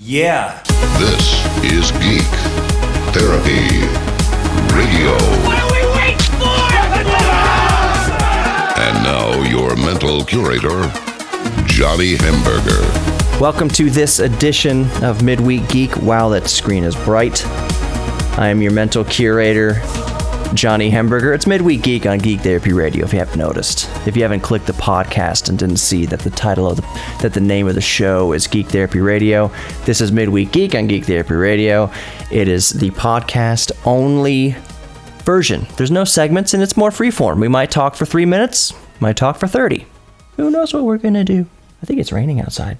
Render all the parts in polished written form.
Yeah. This is Geek Therapy Radio. What are we waiting for? And now your mental curator, Johnny Hamburger. Welcome to this edition of Midweek Geek. Wow, that screen is bright. I am your mental curator, Johnny Hamburger. It's Midweek Geek on Geek Therapy Radio, if you haven't noticed. If you haven't clicked the podcast and didn't see that the name of the show is Geek Therapy Radio, this is Midweek Geek on Geek Therapy Radio. It is the podcast only version. There's no segments and it's more freeform. We might talk for 3 minutes, might talk for 30. Who knows what we're gonna do? I think it's raining outside.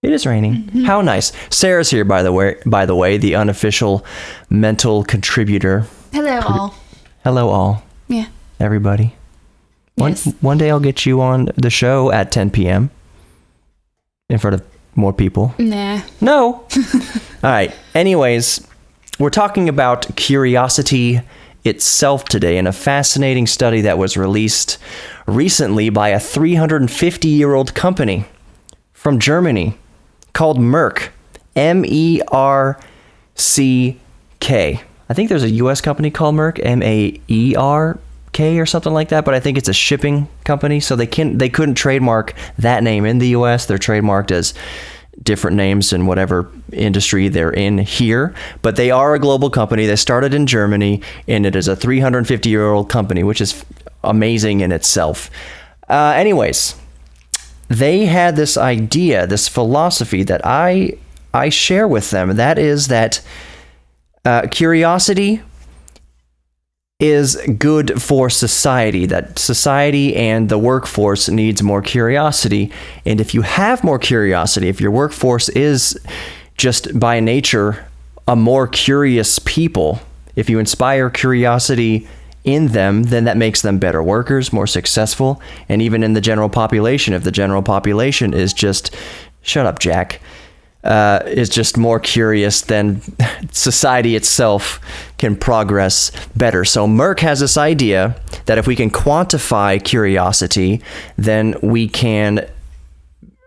It is raining. Mm-hmm. How nice. Sarah's here, by the way, the unofficial mental contributor. Hello, all. Hello, all. Yeah. Everybody. Yes. One day I'll get you on the show at 10 p.m. in front of more people. Nah. No. All right. Anyways, we're talking about curiosity itself today in a fascinating study that was released recently by a 350-year-old company from Germany called Merck, M-E-R-C-K. I think there's a U.S. company called Merck, M-A-E-R-K or something like that, but I think it's a shipping company, so they couldn't trademark that name in the U.S. They're trademarked as different names in whatever industry they're in here, but they are a global company. They started in Germany, and it is a 350-year-old company, which is amazing in itself. Anyways, they had this idea, this philosophy that I share with them. That is that curiosity is good for society, that society and the workforce needs more curiosity. And if you have more curiosity, if your workforce is just by nature a more curious people, if you inspire curiosity in them, then that makes them better workers, more successful. And even in the general population, if the general population is just, shut up, Jack, is just more curious, then society itself can progress better. So Merck has this idea that if we can quantify curiosity, then we can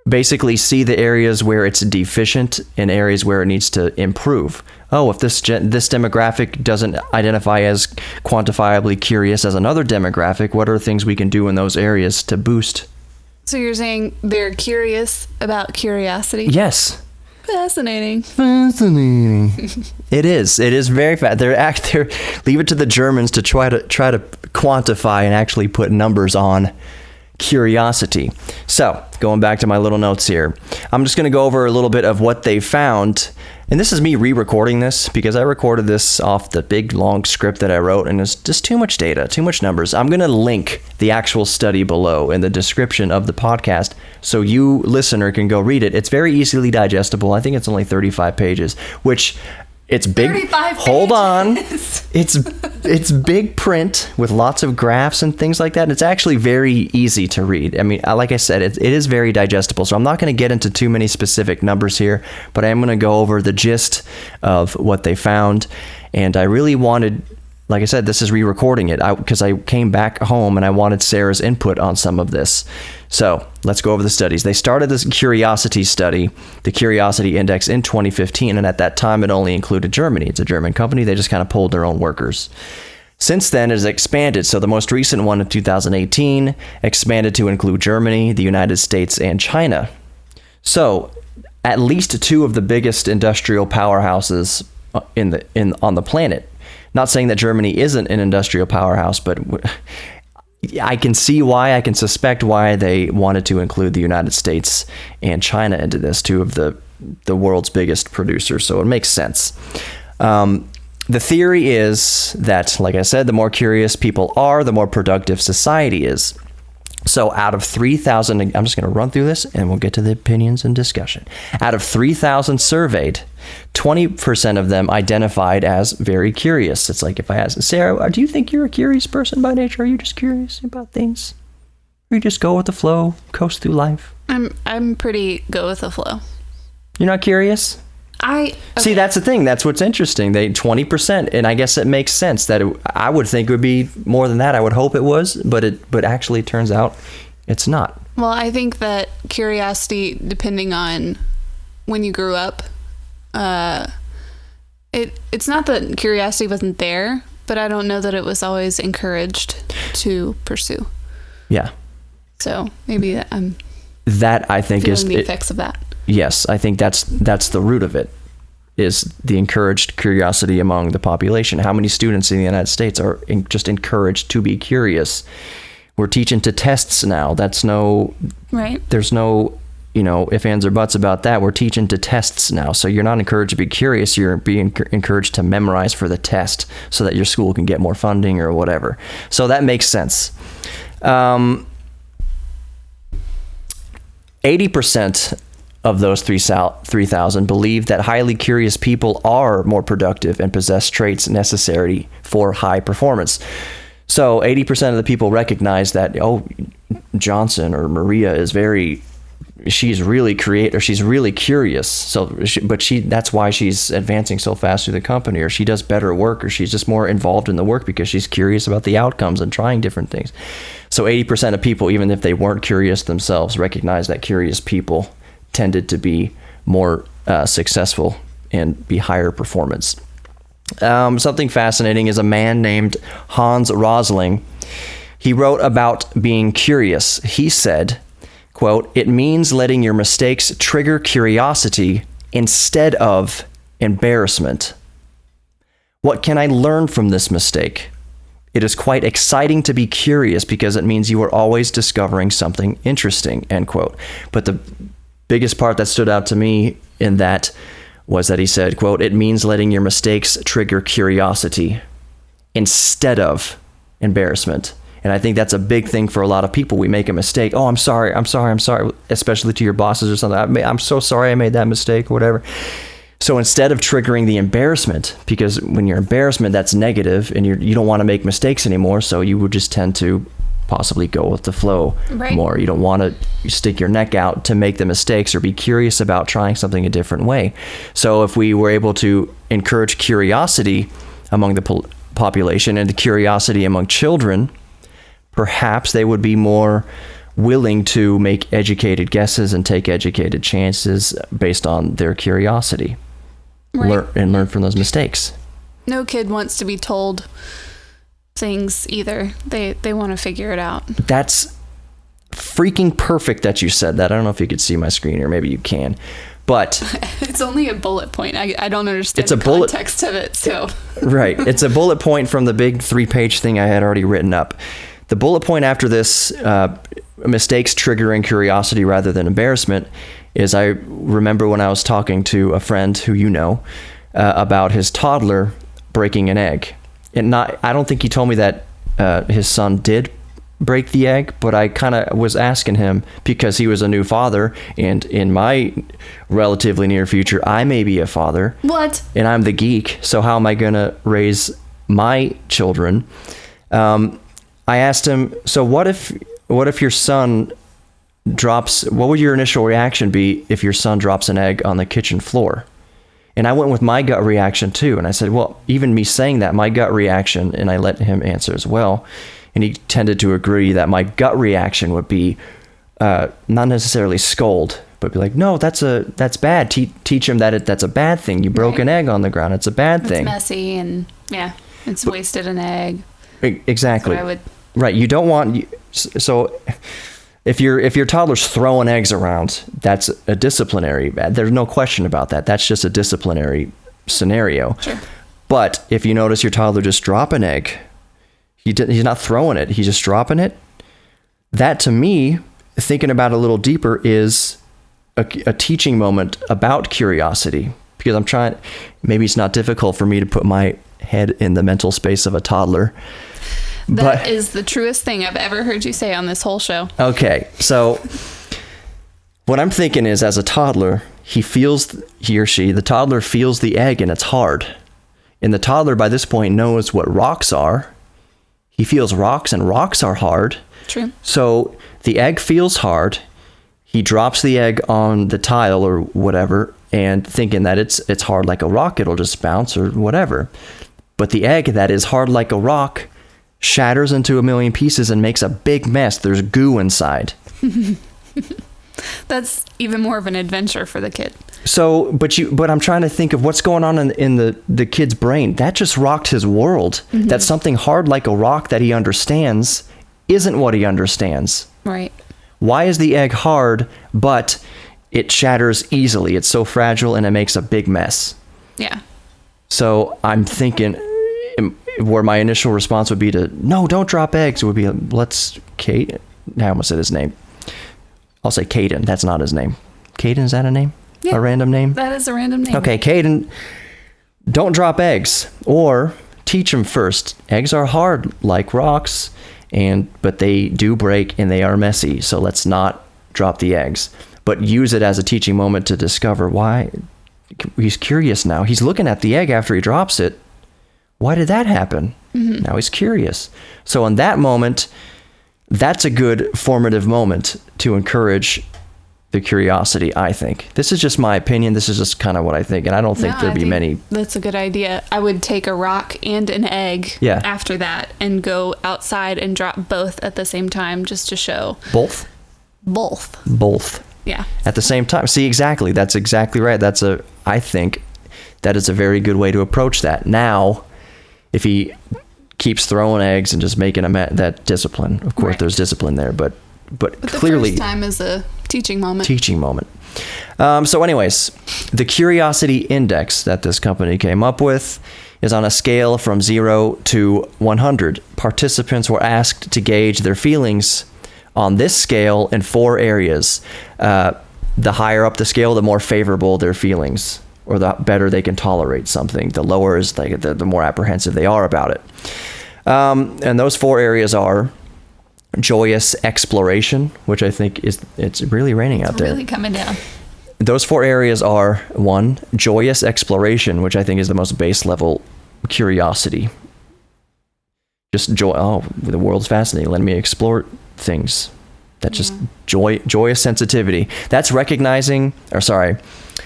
basically see the areas where it's deficient and areas where it needs to improve. Oh, if this demographic doesn't identify as quantifiably curious as another demographic, what are things we can do in those areas to boost? So you're saying they're curious about curiosity? Yes. Fascinating. It is. It is very fast. They're leave it to the Germans to try to quantify and actually put numbers on curiosity. So, going back to my little notes here, I'm just going to go over a little bit of what they found. And this is me re-recording this because I recorded this off the big long script that I wrote, and it's just too much data, too much numbers. I'm going to link the actual study below in the description of the podcast so you, listener, can go read it. It's very easily digestible. I think it's only 35 pages, which it's big. 35 Hold on. pages. It's big print with lots of graphs and things like that. And it's actually very easy to read. I mean, like I said, it is very digestible. So I'm not going to get into too many specific numbers here, but I am going to go over the gist of what they found. And I really wanted, like I said, this is re-recording it because I came back home and I wanted Sarah's input on some of this. So let's go over the studies. They started this curiosity study, the Curiosity Index, in 2015. And at that time, it only included Germany. It's a German company. They just kind of pulled their own workers. Since then, it has expanded. So the most recent one in 2018 expanded to include Germany, the United States, and China. So at least two of the biggest industrial powerhouses on the planet. Not saying that Germany isn't an industrial powerhouse, but I can see why, I can suspect why they wanted to include the United States and China into this, two of the world's biggest producers. So it makes sense. The theory is that, like I said, the more curious people are, the more productive society is. So out of 3,000, I'm just going to run through this and we'll get to the opinions and discussion. Out of 3,000 surveyed, 20% of them identified as very curious. It's like if I ask, Sarah, do you think you're a curious person by nature? Are you just curious about things? Or you just go with the flow, coast through life? I'm pretty go with the flow. You're not curious? See, that's the thing. That's what's interesting. 20%, and I guess it makes sense that I would think it would be more than that. I would hope it was, but actually it turns out it's not. Well, I think that curiosity, depending on when you grew up, it's not that curiosity wasn't there, but I don't know that it was always encouraged to pursue. Yeah. So maybe I'm That I think feeling is the effects of that. Yes, I think that's the root of it, is the encouraged curiosity among the population. How many students in the United States are just encouraged to be curious? We're teaching to tests now. There's no, ifs, ands, or buts about that. We're teaching to tests now. So you're not encouraged to be curious. You're being encouraged to memorize for the test so that your school can get more funding or whatever. So that makes sense. 80% of those 3,000 believe that highly curious people are more productive and possess traits necessary for high performance. So 80% of the people recognize that, Johnson or Maria she's really she's really curious. So, that's why she's advancing so fast through the company, or she does better work, or she's just more involved in the work because she's curious about the outcomes and trying different things. So 80% of people, even if they weren't curious themselves, recognize that curious people tended to be more successful and be higher performance. Something fascinating is a man named Hans Rosling. He wrote about being curious. He said, quote, "It means letting your mistakes trigger curiosity instead of embarrassment. What can I learn from this mistake? It is quite exciting to be curious because it means you are always discovering something interesting," end quote. But the biggest part that stood out to me in that was that he said, quote, "It means letting your mistakes trigger curiosity instead of embarrassment." And I think that's a big thing for a lot of people. We make a mistake. "Oh, I'm sorry, especially to your bosses or something. I'm so sorry I made that mistake," or whatever. So instead of triggering the embarrassment, because when you're embarrassment, that's negative and you don't want to make mistakes anymore. So you would just tend to possibly go with the flow more. You don't want to stick your neck out to make the mistakes or be curious about trying something a different way. So if we were able to encourage curiosity among the population and the curiosity among children, perhaps they would be more willing to make educated guesses and take educated chances based on their curiosity. Learn from those mistakes. No kid wants to be told things either. They want to figure it out. That's freaking perfect that you said that. I don't know if you could see my screen, or maybe you can, but it's only a bullet point. I don't understand it's the context of it. So right, it's a bullet point from the big 3-page thing I had already written up. The bullet point after this, mistakes triggering curiosity rather than embarrassment, is I remember when I was talking to a friend who about his toddler breaking an egg. I don't think he told me that his son did break the egg, but I kind of was asking him because he was a new father, and in my relatively near future, I may be a father. What? And I'm the geek, so how am I going to raise my children? I asked him, so what if your son what would your initial reaction be if your son drops an egg on the kitchen floor? And I went with my gut reaction too. And I said, well, even me saying that, my gut reaction, and I let him answer as well. And he tended to agree that my gut reaction would be not necessarily scold, but be like, no, that's bad. Teach him that that's a bad thing. You broke an egg on the ground. It's a bad thing. It's messy and it's wasted an egg. Exactly. That's what I would. Right. You don't want, so if your toddler's throwing eggs around, that's a disciplinary, there's no question about that. That's just a disciplinary scenario. Sure. But if you notice your toddler just drop an egg, he's not throwing it, he's just dropping it. That, to me, thinking about it a little deeper, is a teaching moment about curiosity, because maybe it's not difficult for me to put my head in the mental space of a toddler. That is the truest thing I've ever heard you say on this whole show. Okay, so what I'm thinking is, as a toddler, the toddler feels the egg and it's hard. And the toddler by this point knows what rocks are. He feels rocks, and rocks are hard. True. So the egg feels hard. He drops the egg on the tile or whatever, and thinking that it's hard like a rock, it'll just bounce or whatever. But the egg that is hard like a rock shatters into a million pieces and makes a big mess. There's goo inside. That's even more of an adventure for the kid. So, but I'm trying to think of what's going on in the kid's brain. That just rocked his world. That something hard like a rock that he understands isn't what he understands. Right. Why is the egg hard, but it shatters easily? It's so fragile and it makes a big mess. Yeah. So I'm thinking where my initial response would be to, no, don't drop eggs. It would be, Kate. I almost said his name. I'll say Caden. That's not his name. Caden, is that a name? Yeah. A random name? That is a random name. Okay, Caden, don't drop eggs, or teach him first. Eggs are hard like rocks, but they do break and they are messy. So let's not drop the eggs, but use it as a teaching moment to discover why. He's curious now. He's looking at the egg after he drops it. Why did that happen? Now he's curious. So in that moment, that's a good formative moment to encourage the curiosity, I think. This is just my opinion. This is just kind of what I think. And I don't think there'd be many. That's a good idea. I would take a rock and an egg after that and go outside and drop both at the same time just to show. Both? Both. Yeah. At the same time. See, exactly. That's exactly right. I think that is a very good way to approach that. Now, if he keeps throwing eggs and just making that discipline, of course, there's discipline there, but clearly the first time is a teaching moment. So anyways, the curiosity index that this company came up with is on a scale from 0 to 100. Participants were asked to gauge their feelings on this scale in 4 areas. The higher up the scale, the more favorable their feelings, or the better they can tolerate something. The lower is the more apprehensive they are about it. And those 4 areas are joyous exploration, which I think it's really raining out there. Really coming down. Those 4 areas are: 1, joyous exploration, which I think is the most base level curiosity. Just joy. Oh, the world's fascinating. Let me explore things. That's just joyous sensitivity. That's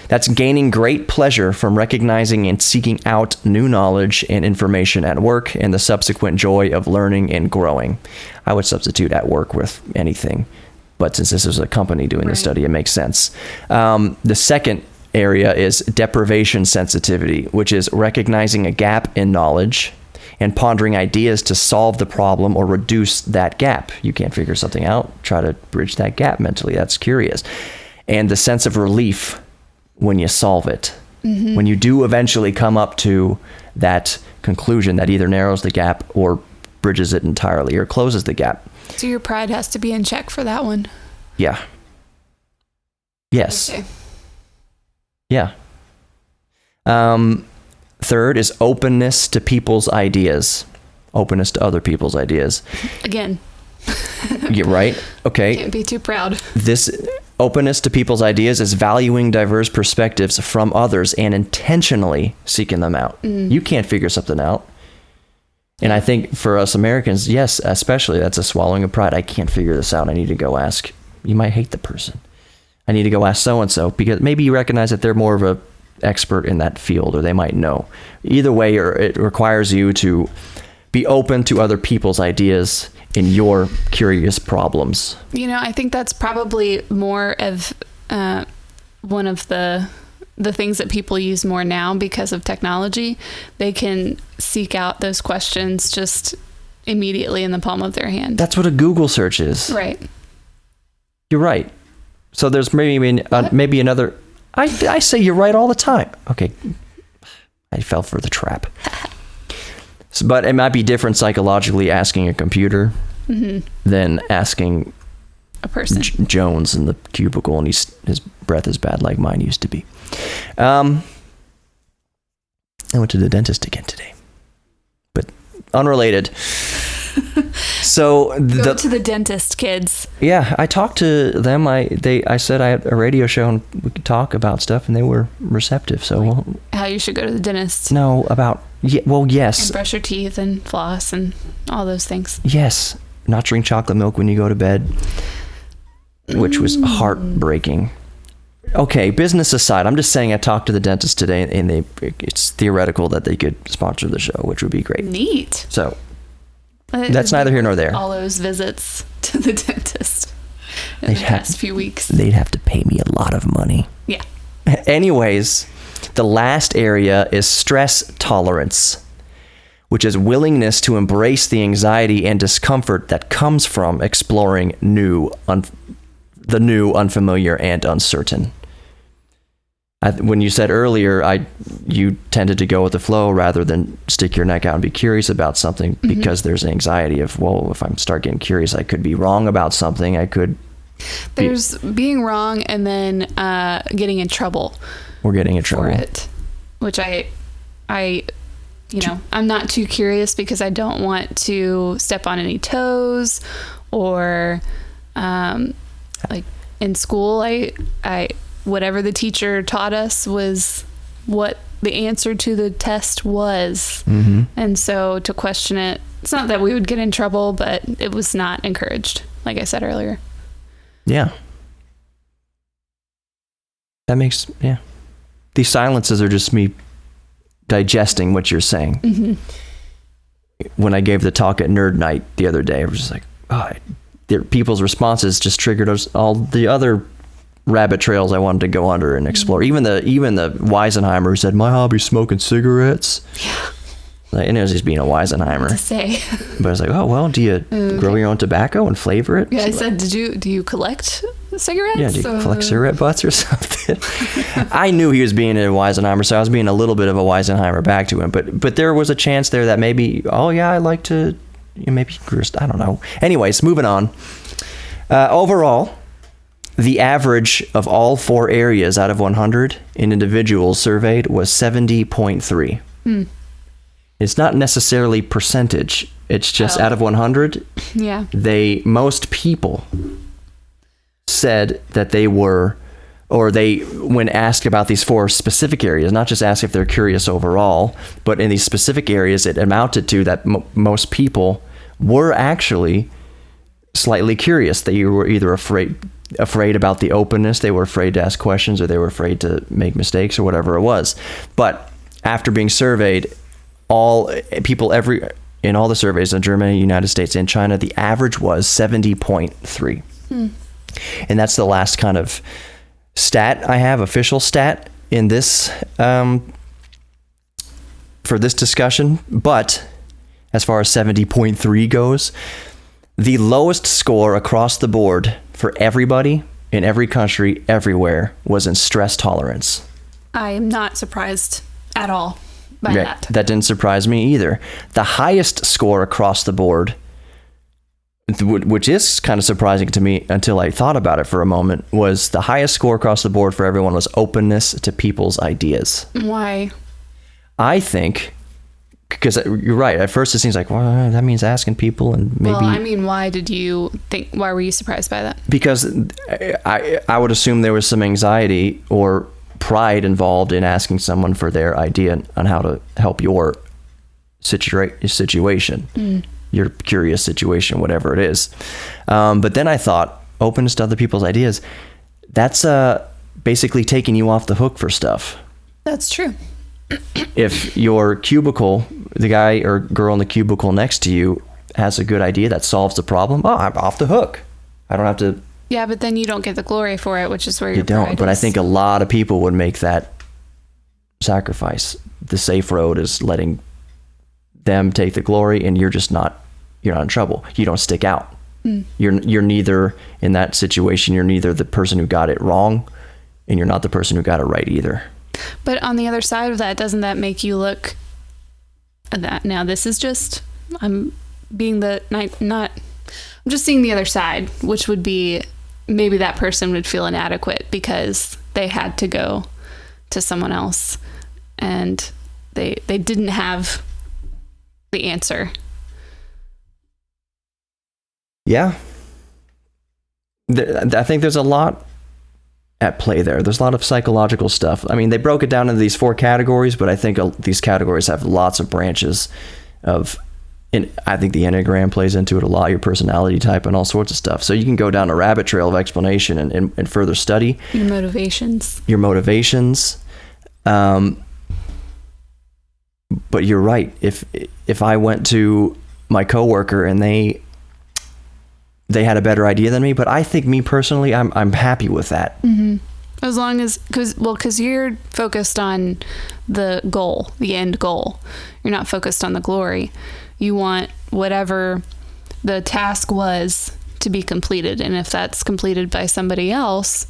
that's gaining great pleasure from recognizing and seeking out new knowledge and information at work, and the subsequent joy of learning and growing. I would substitute at work with anything, but since this is a company doing the study, it makes sense. The second area is deprivation sensitivity, which is recognizing a gap in knowledge and pondering ideas to solve the problem or reduce that gap. You can't figure something out, try to bridge that gap mentally. That's curious. And the sense of relief when you solve it. When you do eventually come up to that conclusion that either narrows the gap or bridges it entirely or closes the gap. So your pride has to be in check for that one. Yeah. Yes. Okay. Yeah. Third is openness to people's ideas. Openness to other people's ideas. Again. You're right. Okay. Can't be too proud. This openness to people's ideas is valuing diverse perspectives from others and intentionally seeking them out. You can't figure something out. And I think for us Americans, yes, especially, that's a swallowing of pride. I can't figure this out. I need to go ask. You might hate the person. I need to go ask so-and-so, because maybe you recognize that they're more of a expert in that field, or they might know. Either way, it requires you to be open to other people's ideas in your curious problems. I think that's probably more of one of the things that people use more now because of technology. They can seek out those questions just immediately in the palm of their hand. That's what a Google search is. Right. You're right. So there's maybe another. I say you're right all the time. Okay. I fell for the trap. But it might be different psychologically asking a computer than asking a person. Jones in the cubicle, and his breath is bad like mine used to be. I went to the dentist again today, but unrelated. So Go to the dentist, kids. Yeah, I talked to them. I said I had a radio show and we could talk about stuff, and they were receptive. So how you should go to the dentist. No, about yes. And brush your teeth and floss and all those things. Yes, not drink chocolate milk when you go to bed, which was heartbreaking. Okay, business aside, I'm just saying I talked to the dentist today, and it's theoretical that they could sponsor the show, which would be great. Neat. So that's neither here nor there. All those visits to the dentist. in the past few weeks. They'd have to pay me a lot of money. Yeah. Anyways, the last area is stress tolerance, which is willingness to embrace the anxiety and discomfort that comes from exploring the new, unfamiliar, and uncertain. When you said earlier, you tended to go with the flow rather than stick your neck out and be curious about something, because there's anxiety of, well, if I start getting curious, I could be wrong about something. There's being wrong and then getting in trouble. We're getting in trouble for it, which I'm not too curious because I don't want to step on any toes, or like in school, I whatever the teacher taught us was what the answer to the test was. And so to question it, it's not that we would get in trouble, but it was not encouraged, like I said earlier. Yeah. These silences are just me digesting what you're saying. When I gave the talk at Nerd Night the other day, I was just like, people's responses just triggered all the other rabbit trails I wanted to go under and explore. Even the Weisenheimer who said, my hobby's smoking cigarettes. Yeah. And it was just being a Weisenheimer. To say. But I was like, oh, well, do you grow your own tobacco and flavor it? Yeah, I said, do you collect cigarettes? Yeah, do you collect cigarette butts or something? I knew he was being a Weisenheimer, so I was being a little bit of a Weisenheimer back to him. But there was a chance there that maybe, I like to, maybe, I don't know. Anyways, moving on. Overall, the average of all 4 areas out of 100 in individuals surveyed was 70.3. It's not necessarily percentage. It's just out of 100. Yeah. Most people said that they were, when asked about these 4 specific areas, not just asked if they're curious overall, but in these specific areas, it amounted to that most people were actually slightly curious. They were either afraid about the openness, they were afraid to ask questions, or they were afraid to make mistakes, or whatever it was. But after being surveyed, all people in all the surveys in Germany, United States, and China, the average was 70.3. And that's the last kind of stat I have, official stat in this for this discussion. But as far as 70.3 goes, the lowest score across the board for everybody in every country everywhere was in stress tolerance. I am not surprised at all by that. That didn't surprise me either. The highest score across the board, which is kind of surprising to me until I thought about it for a moment, was the highest score across the board for everyone was openness to people's ideas. Why? I think, because you're right, at first it seems like, well, that means asking people, and maybe... Well, I mean, why were you surprised by that? Because I would assume there was some anxiety or pride involved in asking someone for their idea on how to help your situation, your curious situation, whatever it is. But then I thought, openness to other people's ideas, that's basically taking you off the hook for stuff. That's true. If your cubicle, the guy or girl in the cubicle next to you has a good idea that solves the problem, I'm off the hook. I don't have to... Yeah, but then you don't get the glory for it, which is where you don't. But I think a lot of people would make that sacrifice. The safe road is letting them take the glory, and you're not in trouble. You don't stick out. You're neither, in that situation, you're neither the person who got it wrong, and you're not the person who got it right either. But on the other side of that, doesn't that make you look at that? Now, this is just, I'm just seeing the other side, which would be maybe that person would feel inadequate because they had to go to someone else and they didn't have the answer. Yeah. I think there's a lot at play there. There's a lot of psychological stuff. I mean, they broke it down into these 4 categories, but I think these categories have lots of branches and I think the Enneagram plays into it a lot, your personality type and all sorts of stuff. So you can go down a rabbit trail of explanation and further study. Your motivations. But you're right. If I went to my coworker and they they had a better idea than me. But I think me personally, I'm happy with that. As long as, because you're focused on the goal, the end goal. You're not focused on the glory. You want whatever the task was to be completed. And if that's completed by somebody else,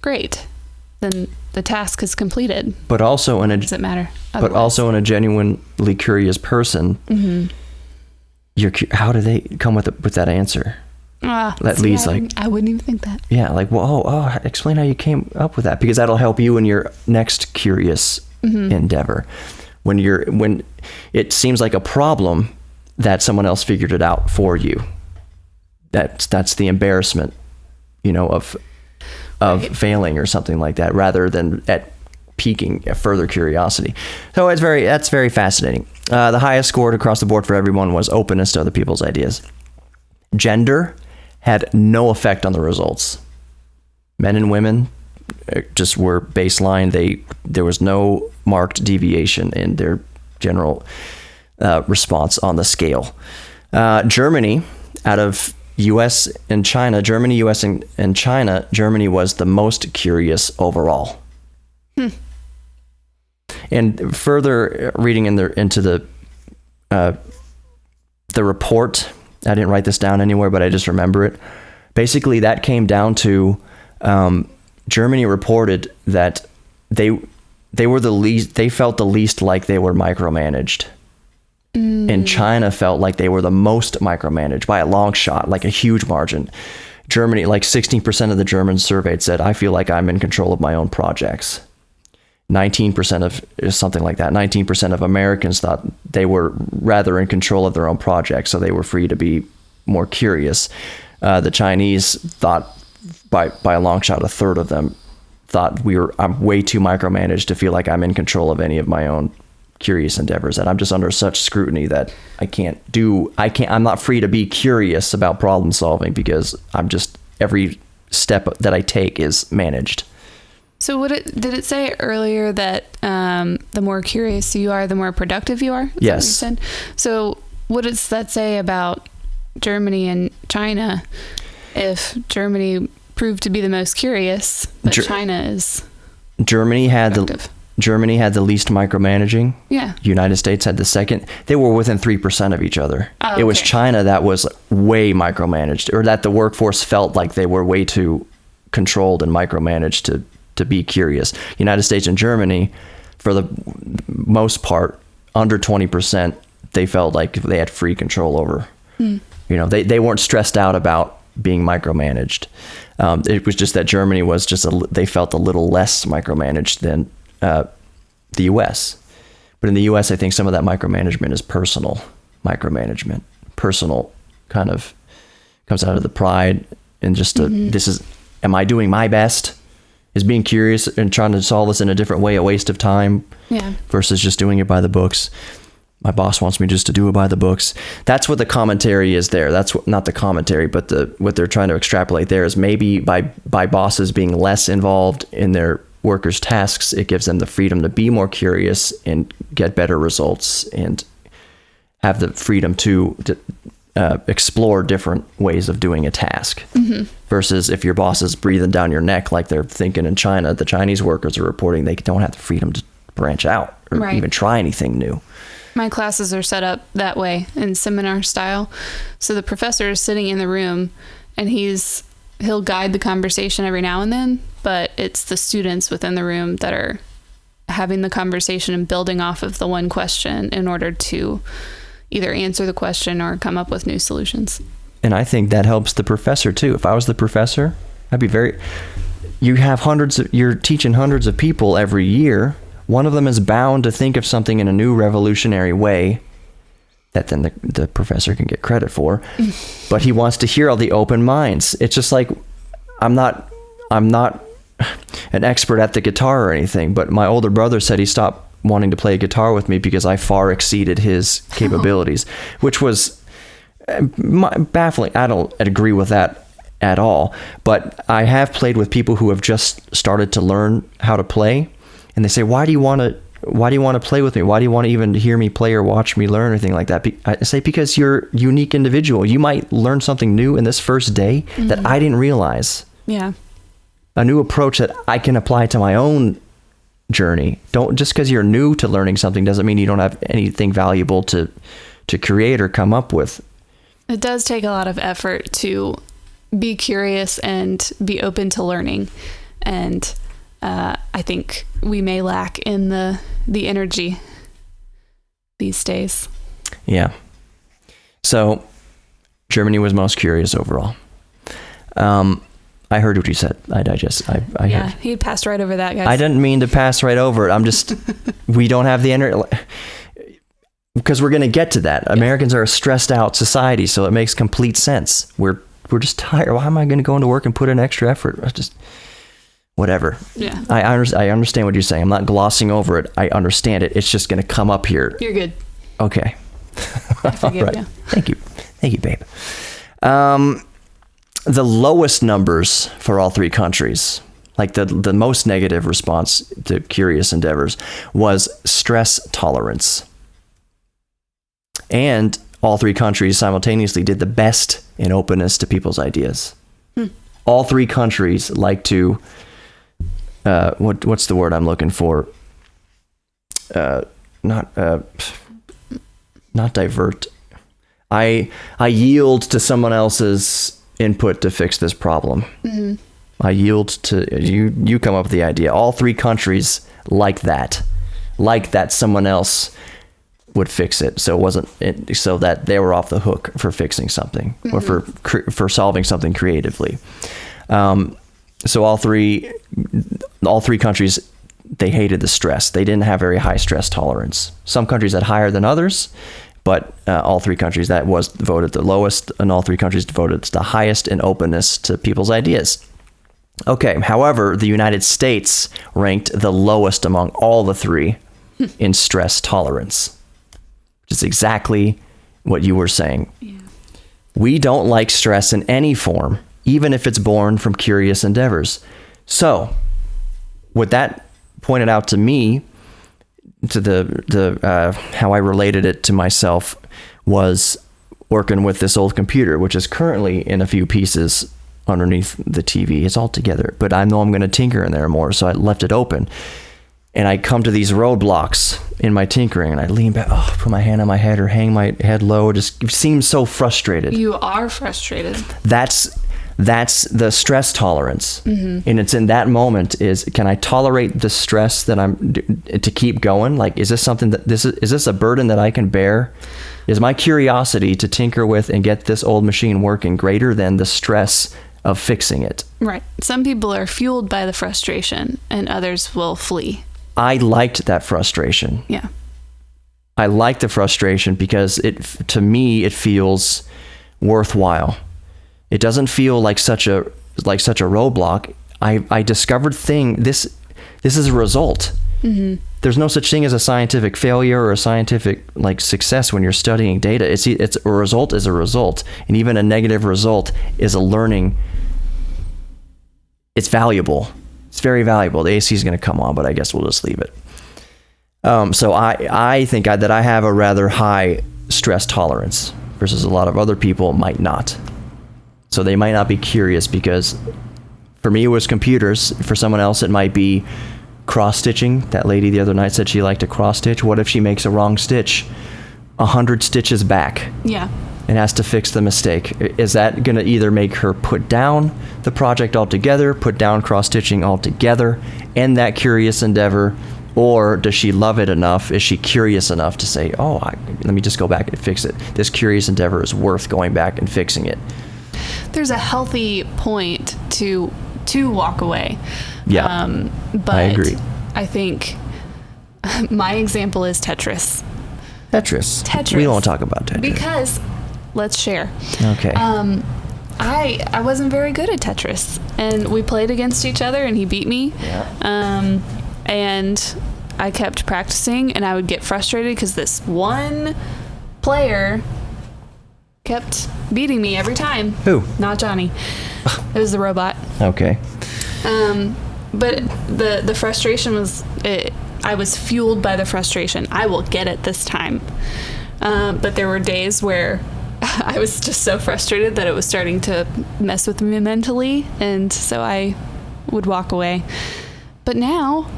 great. Then the task is completed. But also Does it matter? But also in a genuinely curious person, how do they come with that answer? That leads I wouldn't even think that. Yeah, like, well, explain how you came up with that, because that'll help you in your next curious endeavor. When it seems like a problem that someone else figured it out for you. That's the embarrassment, of failing or something like that, rather than at piquing a further curiosity. So that's very fascinating. The highest scored across the board for everyone was openness to other people's ideas. Gender had no effect on the results. Men and women just were baseline. There was no marked deviation in their general response on the scale. Germany, out of US and China, Germany, US, and China, Germany was the most curious overall. And further reading into the report, I didn't write this down anywhere, but I just remember it. Basically, that came down to Germany reported that they were the least. They felt the least like they were micromanaged, and China felt like they were the most micromanaged by a long shot, like a huge margin. Germany, like 16% of the Germans surveyed said, "I feel like I'm in control of my own projects." 19% of something like that. 19% of Americans thought they were rather in control of their own projects, so they were free to be more curious. The Chinese thought, by a long shot, a third of them thought I'm way too micromanaged to feel like I'm in control of any of my own curious endeavors, and I'm just under such scrutiny that I'm not free to be curious about problem solving, because every step that I take is managed. So did it say earlier that the more curious you are, the more productive you are? Is yes. That what you said? So what does that say about Germany and China? If Germany proved to be the most curious, but China is Germany had the least micromanaging. Yeah. United States had the second. They were within 3% of each other. Oh, It was China that was way micromanaged, or that the workforce felt like they were way too controlled and micromanaged to be curious. United States and Germany, for the most part, under 20%, they felt like they had free control over. They weren't stressed out about being micromanaged. It was just that Germany was they felt a little less micromanaged than the U.S. But in the U.S., I think some of that micromanagement is personal micromanagement. Personal kind of comes out of the pride and just am I doing my best? Is being curious and trying to solve this in a different way a waste of time versus just doing it by the books? My boss wants me just to do it by the books. That's what the commentary is there. That's not the commentary, but what they're trying to extrapolate there is maybe by bosses being less involved in their workers' tasks, it gives them the freedom to be more curious and get better results and have the freedom to explore different ways of doing a task. Versus if your boss is breathing down your neck like they're thinking in China, the Chinese workers are reporting they don't have the freedom to branch out or even try anything new. My classes are set up that way in seminar style. So the professor is sitting in the room and he'll guide the conversation every now and then, but it's the students within the room that are having the conversation and building off of the one question in order to either answer the question or come up with new solutions. And I think that helps the professor too. If I was the professor, you're teaching hundreds of people every year. One of them is bound to think of something in a new revolutionary way that then the professor can get credit for. But he wants to hear all the open minds. It's just like, I'm not an expert at the guitar or anything, but my older brother said he stopped wanting to play guitar with me because I far exceeded his capabilities, which was baffling. I don't agree with that at all, but I have played with people who have just started to learn how to play, and they say, why do you want to why do you want to play with me? Why do you want to even hear me play or watch me learn or anything like that? I say, because you're a unique individual. You might learn something new in this first day that I didn't realize. Yeah. A new approach that I can apply to my own journey. Don't, just because you're new to learning something doesn't mean you don't have anything valuable to create or come up with. It does take a lot of effort to be curious and be open to learning. And I think we may lack in the energy these days. Yeah. So Germany was most curious overall. I heard what you said. I heard. He passed right over that, guys. I didn't mean to pass right over it. I'm just, we don't have the energy, because we're going to get to that. Americans are a stressed out society, so it makes complete sense. We're just tired. Why am I going to go into work and put in extra effort? Just whatever. Yeah. I understand what you're saying. I'm not glossing over it. I understand it. It's just going to come up here. You're good. Okay. I forgive you. Thank you, babe. The lowest numbers for all three countries, like the most negative response to curious endeavors, was stress tolerance. And all three countries simultaneously did the best in openness to people's ideas. All three countries like to, what's the word I'm looking for? Not divert. I yield to someone else's input to fix this problem. I yield to you come up with the idea. All three countries like that someone else would fix it, so it wasn't so that they were off the hook for fixing something or for solving something creatively. So all three countries, they hated the stress. They didn't have very high stress tolerance. Some countries had higher than others, but all three countries, that was voted the lowest, and all three countries voted the highest in openness to people's ideas. Okay, however, the United States ranked the lowest among all the three in stress tolerance, which is exactly what you were saying. Yeah. We don't like stress in any form, even if it's born from curious endeavors. So, what that pointed out to me, to the how I related it to myself, was working with this old computer, which is currently in a few pieces underneath the TV. It's all together, but I know I'm going to tinker in there more, so I left it open. And I come to these roadblocks in my tinkering, and I lean back, put my hand on my head or hang my head low. It just seems so frustrated. You are frustrated. That's the stress tolerance. And it's in that moment is, can I tolerate the stress that to keep going? Like, is this something that is this a burden that I can bear? Is my curiosity to tinker with and get this old machine working greater than the stress of fixing it? Right. Some people are fueled by the frustration, and others will flee. I liked that frustration. Yeah. I like the frustration because to me, it feels worthwhile. It doesn't feel like such a roadblock. I discovered this is a result. There's no such thing as a scientific failure or a scientific success when you're studying data. It's a result is a result, and even a negative result is a learning. It's valuable. It's very valuable. The AC is going to come on, but I guess we'll just leave it. So I think that I have a rather high stress tolerance versus a lot of other people might not. So they might not be curious because for me it was computers. For someone else it might be cross-stitching. That lady the other night said she liked to cross-stitch. What if she makes a wrong stitch 100 stitches back? Yeah. And has to fix the mistake. Is that going to either make her put down the project altogether, put down cross-stitching altogether, end that curious endeavor, or does she love it enough? Is she curious enough to say, let me just go back and fix it. This curious endeavor is worth going back and fixing it. There's a healthy point to walk away. Yeah, but I agree. I think my example is Tetris. Tetris. We won't talk about Tetris. Because... let's share. Okay. I wasn't very good at Tetris, and we played against each other, and he beat me. Yeah. And I kept practicing, and I would get frustrated because this one player kept beating me every time. Who? Not Johnny. It was the robot. Okay. But the frustration was I was fueled by the frustration. I will get it this time. But there were days where I was just so frustrated that it was starting to mess with me mentally, and so I would walk away. But now,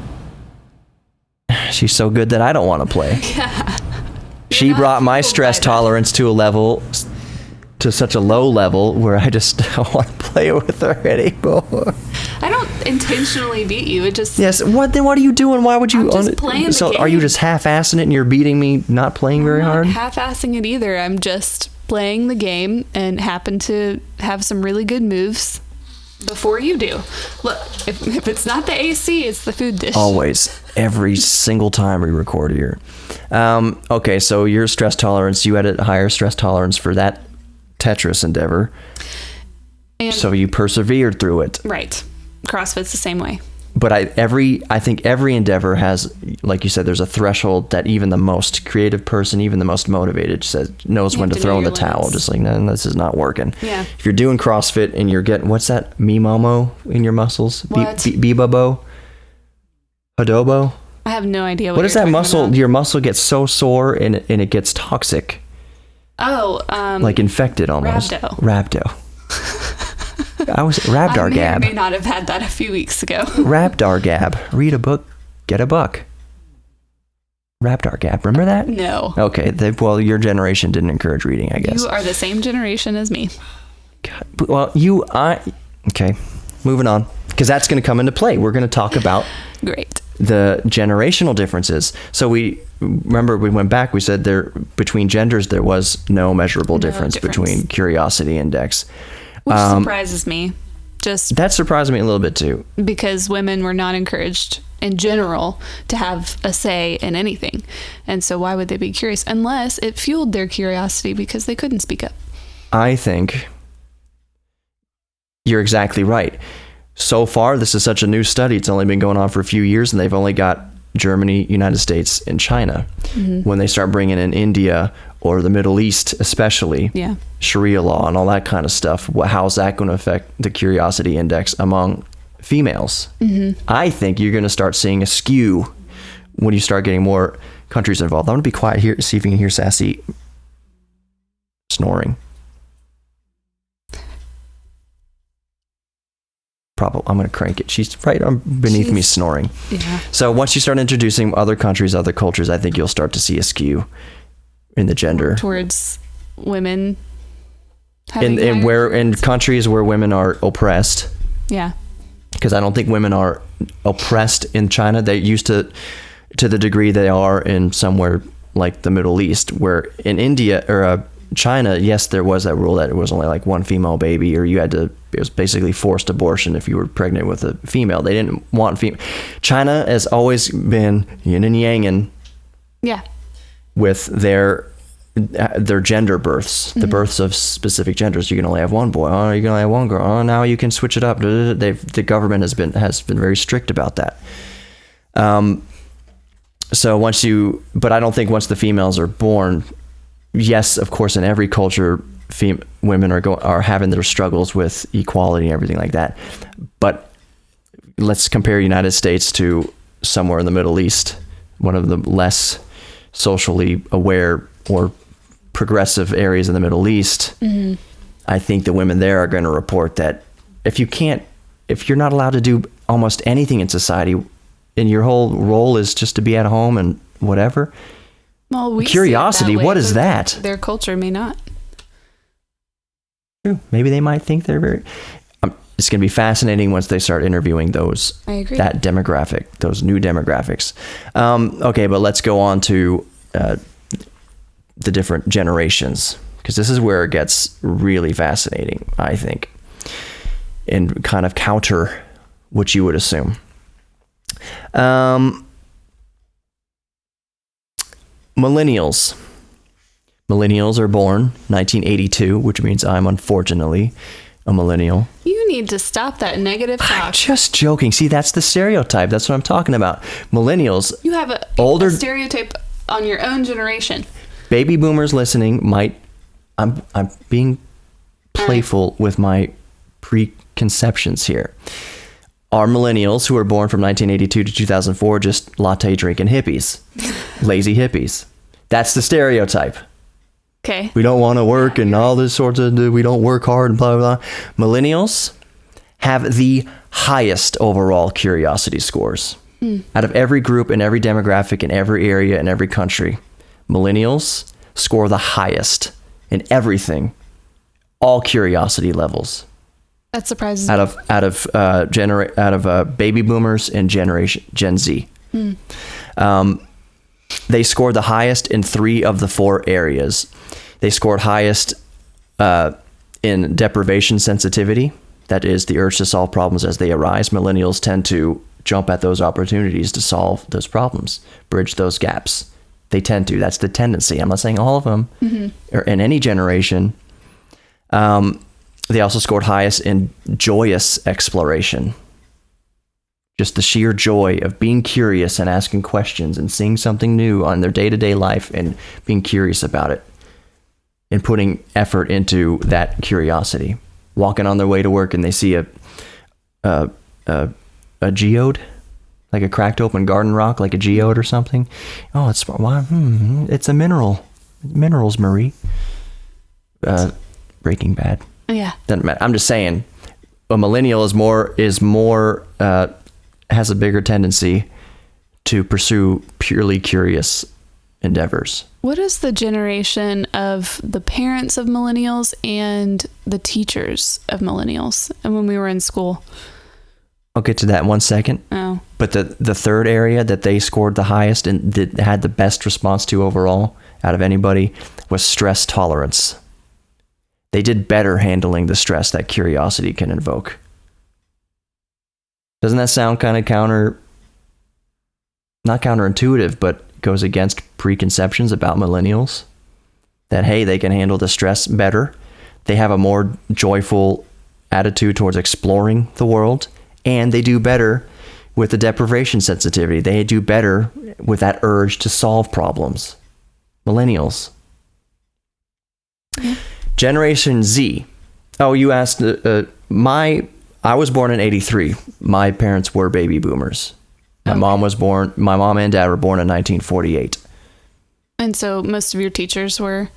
She's so good that I don't want to play. yeah, She not brought my fooled stress by that. tolerance to such a low level where I just don't want to play with her anymore. I don't intentionally beat you. It just Yes. What then? What are you doing? Why would you? I'm just playing the so are you game. just half-assing it and you're beating me, not playing very I'm hard? not half-assing it either. I'm just playing the game and happen to have some really good moves before you do. Look, if it's not the AC, it's the food dish. Always, every single time we record here. Okay, so your stress tolerance, you had a higher stress tolerance for that Tetris endeavor, And, so you persevered through it. right. CrossFit's the same way. But I think every endeavor has, like you said, there's a threshold that even the most creative person, even the most motivated, knows You when have to to know throw in the your towel. limits. Just like, no, this is not working. Yeah. If you're doing CrossFit and you're getting, what's that, Mimomo in your muscles? What? Bebobo? Hadobo? I have no idea What you're is that talking muscle? about. Your muscle gets so sore and it gets toxic, Oh, like infected almost. Rhabdo. I was I Rabdar may or Gab. may not have had that a few weeks ago. Rabdar Gab. Read a book, get a buck. Rabdar Gab. Remember that? No. Okay. Well, your generation didn't encourage reading, I guess. You are the same generation as me. God, well, okay. Moving on, because that's going to come into play. We're going to talk about Great. the generational differences. So we went back. We said between genders there was no measurable difference difference. between curiosity index. Which surprises me. Just That surprised me a little bit too. because women were not encouraged in general to have a say in anything. And so why would they be curious unless it fueled their curiosity because they couldn't speak up? I think you're exactly right. So far, this is such a new study. It's only been going on for a few years, and they've only got Germany, United States, and China. Mm-hmm. When they start bringing in India or the Middle East, especially, Yeah. Sharia law and all that kind of stuff, how's that going to affect the curiosity index among females? Mm-hmm. I think you're going to start seeing a skew when you start getting more countries involved. I'm going to be quiet here, see if you can hear Sassy snoring. Probably, I'm going to crank it. She's right beneath me snoring. Yeah. So once you start introducing other countries, other cultures, I think you'll start to see a skew in the gender. Towards women. having In higher curiosity. countries where women are oppressed, Yeah. because I don't think women are oppressed in China. They used to the degree they are in somewhere like the Middle East, where in India or China, yes, there was that rule that it was only like one female baby, or it was basically forced abortion if you were pregnant with a female. They didn't want female. China has always been yin and yang Yeah. with their gender births, the births of specific genders. You can only have one boy. Oh, you can only have one girl. Oh, now you can switch it up. The government has been very strict about that. So but I don't think once the females are born, yes, of course, in every culture, women are having their struggles with equality and everything like that. But let's compare United States to somewhere in the Middle East, one of the less socially aware or progressive areas in the Middle East. Mm-hmm. I think the women there are going to report that if you're not allowed to do almost anything in society, and your whole role is just to be at home and whatever. Well, we Curiosity, see it that way, what is but that? Their culture may not. Maybe they might think they're very. It's going to be fascinating once they start interviewing those. I agree. That demographic, those new demographics. Okay, but let's go on to the different generations, because this is where it gets really fascinating, I think, and kind of counter what you would assume. Millennials. Millennials are born 1982, which means I'm unfortunately a millennial. You need to stop that negative talk. Just joking. See, that's the stereotype. That's what I'm talking about. Millennials, You have Older- a stereotype on your own generation. baby boomers listening might. I'm being playful with my preconceptions here. Are millennials who were born from 1982 to 2004 just latte drinking hippies, lazy hippies? That's the stereotype. Okay. We don't want to work and all this sorts of, we don't work hard and blah, blah, blah. Millennials have the highest overall curiosity scores. Out of every group and every demographic in every area in every country, millennials score the highest in everything, all curiosity levels. That surprises out of baby boomers and Gen Z. They scored the highest in 3 of the 4 areas. They scored highest in deprivation sensitivity. That is the urge to solve problems as they arise. Millennials tend to jump at those opportunities to solve those problems, bridge those gaps. They tend to. That's the tendency. I'm not saying all of them, or in any generation. They also scored highest in joyous exploration. Just the sheer joy of being curious and asking questions and seeing something new on their day-to-day life and being curious about it and putting effort into that curiosity. Walking on their way to work and they see a geode, like a cracked open garden rock, like a geode or something. Oh, it's a mineral. Minerals, Marie. Breaking Bad. Yeah. Doesn't matter. I'm just saying, a millennial has a bigger tendency to pursue purely curious endeavors. What is the generation of the parents of millennials and the teachers of millennials? And when we were in school. I'll get to that in 1 second. Oh. But the third area that they scored the highest and that had the best response to overall out of anybody was stress tolerance. They did better handling the stress that curiosity can invoke. Doesn't that sound kind of not counterintuitive, but goes against preconceptions about millennials? That, hey, they can handle the stress better. They have a more joyful attitude towards exploring the world, and they do better with the deprivation sensitivity. They do better with that urge to solve problems. Millennials. Yeah. Generation Z. Oh, you asked, I was born in 83. My parents were baby boomers. My mom and dad were born in 1948. And so most of your teachers were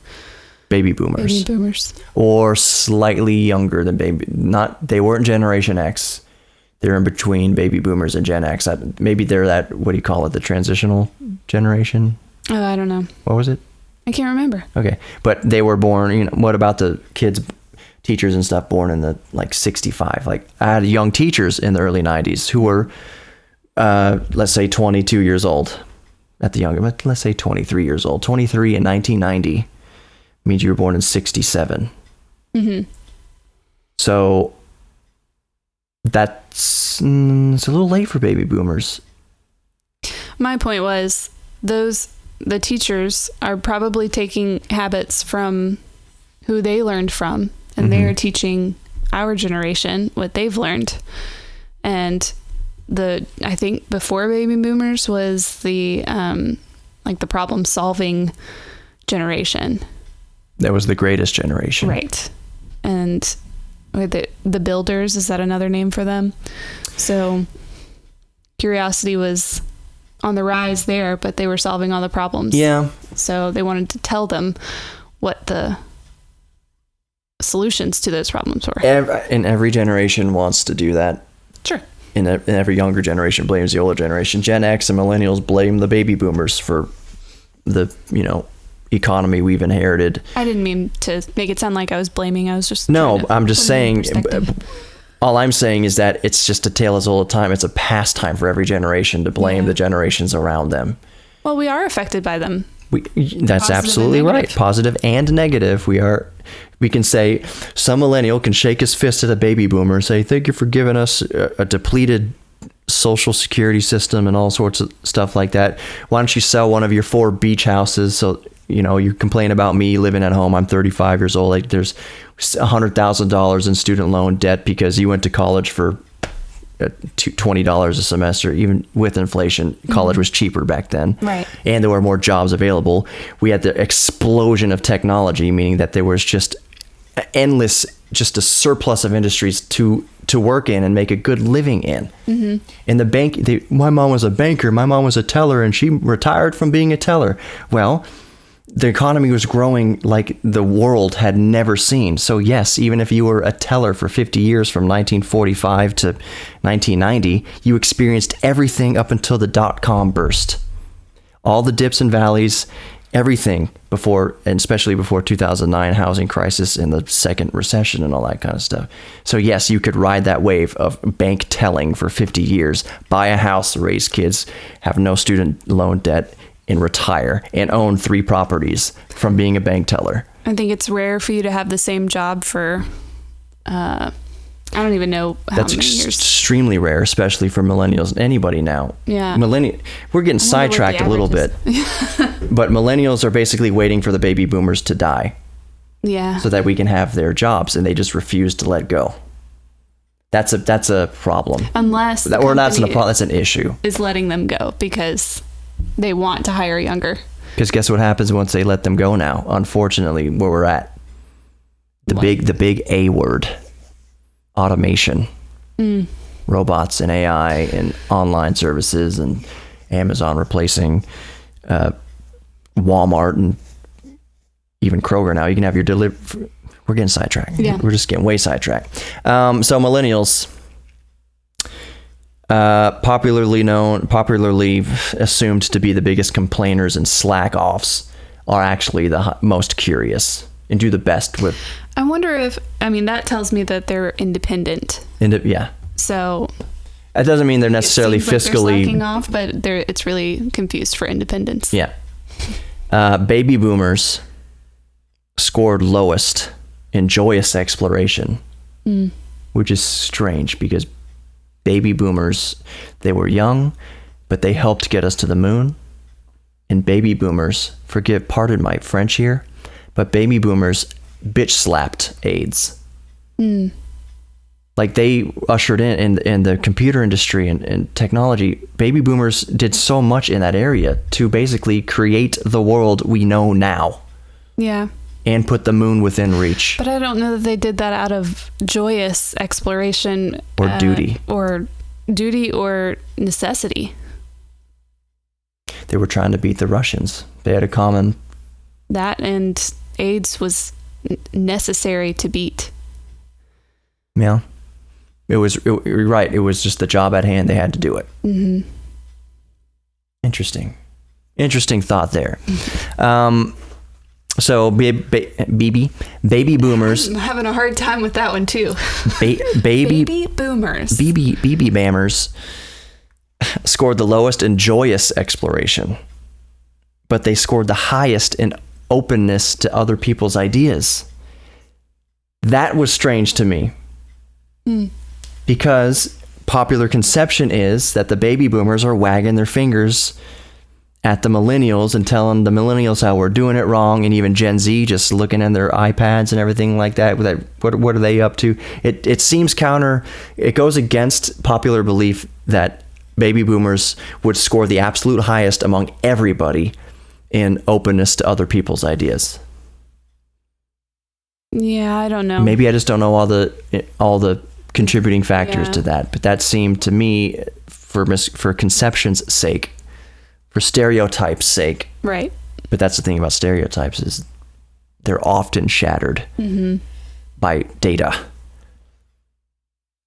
baby boomers. Baby boomers. Or slightly younger than they weren't Generation X. They're in between baby boomers and Gen X. Maybe they're that, what do you call it, the transitional generation? Oh, I don't know. What was it? I can't remember. Okay. But they were born, what about the kids, teachers and stuff born in the 65? Like, I had young teachers in the early 90s who were, let's say 22 years old at the younger, let's say 23 years old. 23 in 1990 means you were born in 67. Mm-hmm. So it's a little late for baby boomers. My point was the teachers are probably taking habits from who they learned from, and they're teaching our generation what they've learned. And I think before baby boomers was the the problem solving generation. That was the greatest generation. Right. And the builders, is that another name for them? So curiosity was on the rise there, but they were solving all the problems. Yeah. So they wanted to tell them what the solutions to those problems were. And every generation wants to do that. Sure. And every younger generation blames the older generation. Gen X and millennials blame the baby boomers for the, economy we've inherited. I didn't mean to make it sound like I was blaming. I was just... No, I'm just saying... All I'm saying is that it's just a tale as old as time. It's a pastime for every generation to blame the generations around them. Well, we are affected by them. That's absolutely right. Positive and negative. We can say some millennial can shake his fist at a baby boomer and say, thank you for giving us a depleted social security system and all sorts of stuff like that. Why don't you sell one of your 4 beach houses? So, you complain about me living at home. I'm 35 years old. Like, there's $100,000 in student loan debt because you went to college for $20 a semester. Even with inflation, college was cheaper back then. Right. And there were more jobs available. We had the explosion of technology, meaning that there was just a surplus of industries too to work in and make a good living in. And the bank, my mom was a banker, my mom was a teller, and she retired from being a teller. Well, the economy was growing like the world had never seen. So yes, even if you were a teller for 50 years from 1945 to 1990, you experienced everything up until the dot-com burst. All the dips and valleys, everything before, and especially before 2009 housing crisis and the second recession and all that kind of stuff. So yes, you could ride that wave of bank telling for 50 years, buy a house, raise kids, have no student loan debt, and retire and own 3 properties from being a bank teller. I think it's rare for you to have the same job for, I don't even know how That's many years. extremely rare, especially for millennials. Anybody now. Yeah. We're getting sidetracked a little bit. But millennials are basically waiting for the baby boomers to die Yeah. so that we can have their jobs, and they just refuse to let go. That's a problem. Unless the Or that's company that's an issue. is letting them go because they want to hire younger. Because guess what happens once they let them go now? Unfortunately, where we're at, the big A word, automation, robots and AI and online services and Amazon replacing Walmart and even Kroger now. You can have your We're getting sidetracked. Yeah. We're just getting way sidetracked. So millennials, popularly assumed to be the biggest complainers and slack-offs, are actually the most curious and do the best with. I wonder if, that tells me that they're independent. Yeah. So That doesn't mean they're necessarily it seems like they're fiscally slacking off, but it's really confused for independence. Yeah. Baby boomers scored lowest in joyous exploration, which is strange because baby boomers, they were young, but they helped get us to the moon. And baby boomers, pardon my French here, but baby boomers bitch slapped AIDS. Like they ushered in the computer industry and technology. Baby boomers did so much in that area to basically create the world we know now. Yeah. And put the moon within reach. But I don't know that they did that out of joyous exploration. Or duty. Or necessity. They were trying to beat the Russians. They had a common... That and AIDS was necessary to beat. Yeah. You're right. It was just the job at hand. They had to do it. Mm-hmm. Interesting thought there. So baby boomers. I'm having a hard time with that one too. Baby boomers. baby bammers scored the lowest in joyous exploration, but they scored the highest in openness to other people's ideas. That was strange to me. Because popular conception is that the baby boomers are wagging their fingers at the millennials and telling the millennials how we're doing it wrong, and even Gen Z just looking at their iPads and everything like that. What are they up to? It seems it goes against popular belief that baby boomers would score the absolute highest among everybody in openness to other people's ideas. Yeah, I don't know. Maybe I just don't know all the contributing factors to that, but that seemed to me, for conception's sake, for stereotypes' sake. Right. But that's the thing about stereotypes is they're often shattered by data.